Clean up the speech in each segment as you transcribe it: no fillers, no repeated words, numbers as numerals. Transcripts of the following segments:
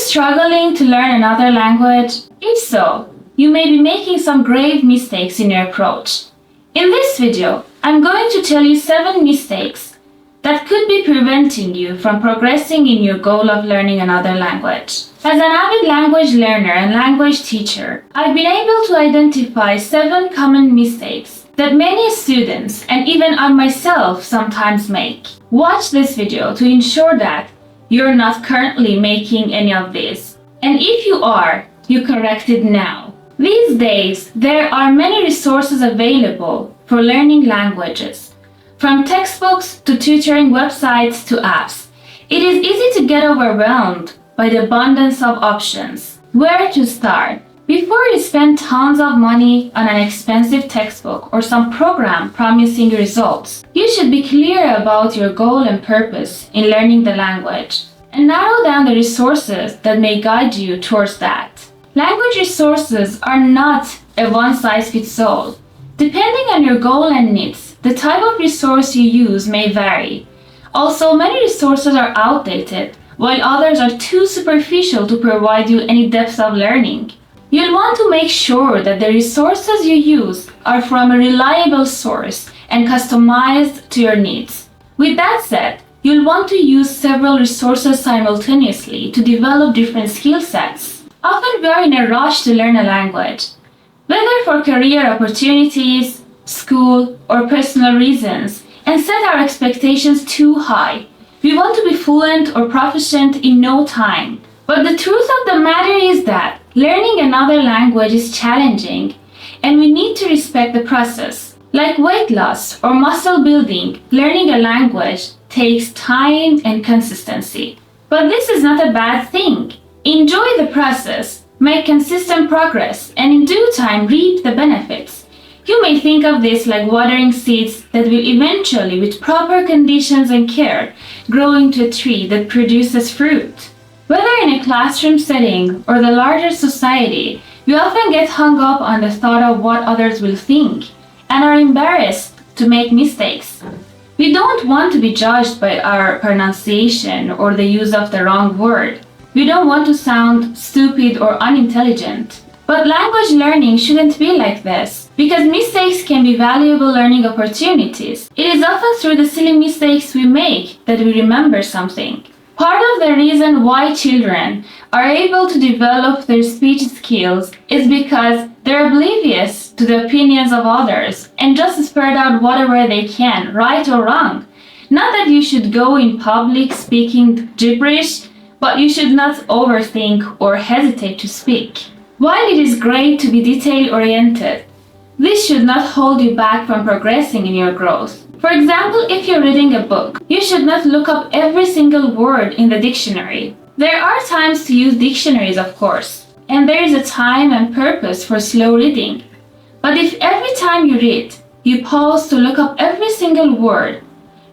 struggling to learn another language? If so, you may be making some grave mistakes in your approach. In this video, I'm going to tell you 7 mistakes that could be preventing you from progressing in your goal of learning another language. As an avid language learner and language teacher, I've been able to identify 7 common mistakes that many students and even I myself sometimes make. Watch this video to ensure that you're not currently making any of these. And if you are, you correct it now. These days, there are many resources available for learning languages. From textbooks to tutoring websites to apps, it is easy to get overwhelmed by the abundance of options. Where to start? Before you spend tons of money on an expensive textbook or some program promising results, you should be clear about your goal and purpose in learning the language and narrow down the resources that may guide you towards that. Language resources are not a one-size-fits-all. Depending on your goal and needs, the type of resource you use may vary. Also, many resources are outdated, while others are too superficial to provide you any depth of learning. You'll want to make sure that the resources you use are from a reliable source and customized to your needs. With that said, you'll want to use several resources simultaneously to develop different skill sets. Often we are in a rush to learn a language, whether for career opportunities, school, or personal reasons, and set our expectations too high. We want to be fluent or proficient in no time. But the truth of the matter is that learning another language is challenging, and we need to respect the process. Like weight loss or muscle building, learning a language takes time and consistency. But this is not a bad thing. Enjoy the process, make consistent progress, and in due time reap the benefits. You may think of this like watering seeds that will eventually, with proper conditions and care, grow into a tree that produces fruit. Whether in a classroom setting or the larger society, we often get hung up on the thought of what others will think and are embarrassed to make mistakes. We don't want to be judged by our pronunciation or the use of the wrong word. We don't want to sound stupid or unintelligent. But language learning shouldn't be like this, because mistakes can be valuable learning opportunities. It is often through the silly mistakes we make that we remember something. Part of the reason why children are able to develop their speech skills is because they're oblivious to the opinions of others and just spurt out whatever they can, right or wrong. Not that you should go in public speaking gibberish, but you should not overthink or hesitate to speak. While it is great to be detail-oriented, this should not hold you back from progressing in your growth. For example, if you're reading a book, you should not look up every single word in the dictionary. There are times to use dictionaries, of course, and there is a time and purpose for slow reading. But if every time you read, you pause to look up every single word,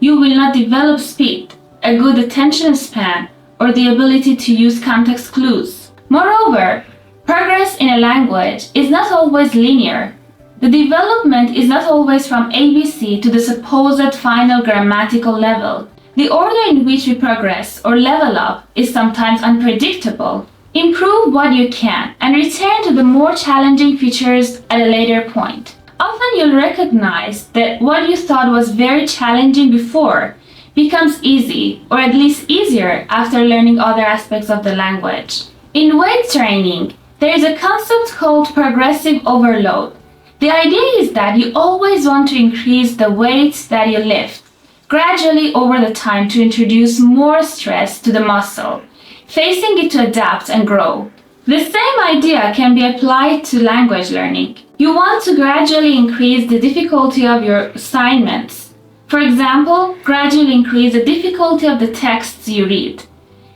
you will not develop speed, a good attention span, or the ability to use context clues. Moreover, progress in a language is not always linear. The development is not always from ABC to the supposed final grammatical level. The order in which we progress or level up is sometimes unpredictable. Improve what you can and return to the more challenging features at a later point. Often you'll recognize that what you thought was very challenging before becomes easy, or at least easier, after learning other aspects of the language. In weight training, there is a concept called progressive overload. The idea is that you always want to increase the weight that you lift gradually over the time to introduce more stress to the muscle, facing it to adapt and grow. The same idea can be applied to language learning. You want to gradually increase the difficulty of your assignments. For example, gradually increase the difficulty of the texts you read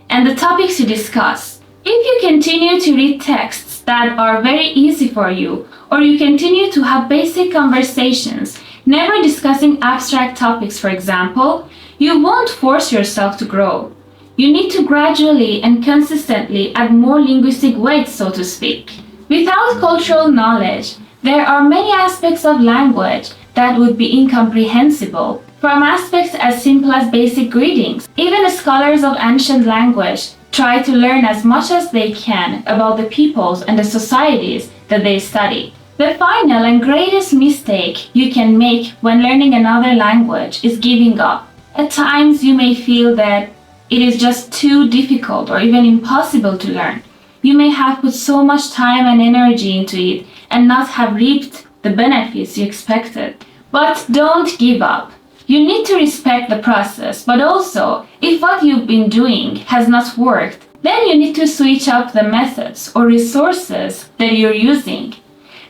and the topics you discuss. If you continue to read texts that are very easy for you, or you continue to have basic conversations, never discussing abstract topics, for example, you won't force yourself to grow. You need to gradually and consistently add more linguistic weight, so to speak. Without cultural knowledge, there are many aspects of language that would be incomprehensible. From aspects as simple as basic greetings, even scholars of ancient language try to learn as much as they can about the peoples and the societies that they study. The final and greatest mistake you can make when learning another language is giving up. At times you may feel that it is just too difficult or even impossible to learn. You may have put so much time and energy into it and not have reaped the benefits you expected. But don't give up. You need to respect the process, but also, if what you've been doing has not worked, then you need to switch up the methods or resources that you're using.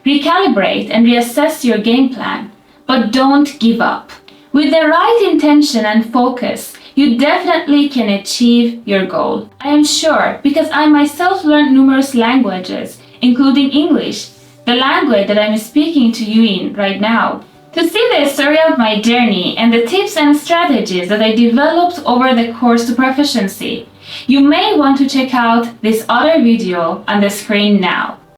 Recalibrate and reassess your game plan, but don't give up. With the right intention and focus, you definitely can achieve your goal. I am sure, because I myself learned numerous languages, including English, the language that I'm speaking to you in right now. To see the story of my journey and the tips and strategies that I developed over the course to proficiency, you may want to check out this other video on the screen now.